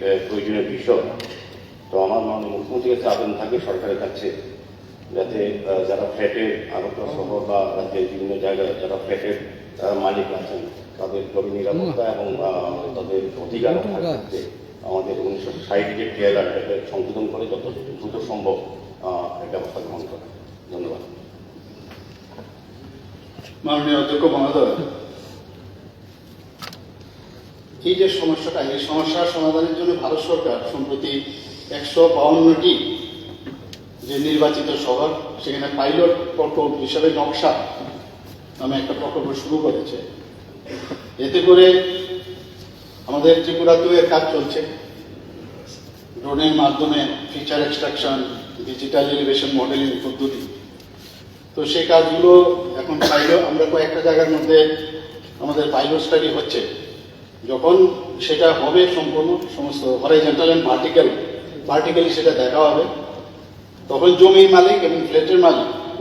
প্রয়োজনীয় বিষয়। তো আমার মাননীয় মুখ্যমন্ত্রীর কাছে আবেদন থাকবে সরকারের কাছে, যাতে যারা ফ্ল্যাটের আগরতলা শহর বা রাজ্যের বিভিন্ন জায়গায় যারা ফ্ল্যাটের মালিক আছেন তাদের জমি নিরাপত্তা এবং তাদের অধিকার রক্ষার ক্ষেত্রে আমাদের 1960 যে টিআর এটাকে সংশোধন করে যত দ্রুত সম্ভব ব্যবস্থা গ্রহণ করা। ধন্যবাদ। মাননীয় অধ্যক্ষ মহোদয়, এই যে সমস্যাটা, এই সমস্যার সমাধানের জন্য ভারত সরকার সম্প্রতি 152টি যে নির্বাচিত শহর সেখানে পাইলট প্রকল্প হিসাবে নকশা নামে একটা প্রকল্প শুরু করেছে। এতে করে আমাদের ত্রিপুরাতেও এর কাজ চলছে। ড্রোনের মাধ্যমে feature extraction, digital elevation modelling পদ্ধতি, তো সেই কাজগুলো এখন আমরা কয়েকটা জায়গার মধ্যে আমাদের পাইলট স্টাডি হচ্ছে। যখন সেটা হবে সম্পূর্ণ সমস্ত হরাইজন্টাল অ্যান্ড ভার্টিক্যালি সেটা দেখা হবে, তখন জমির মালিক এবং ফ্ল্যাটের মালিক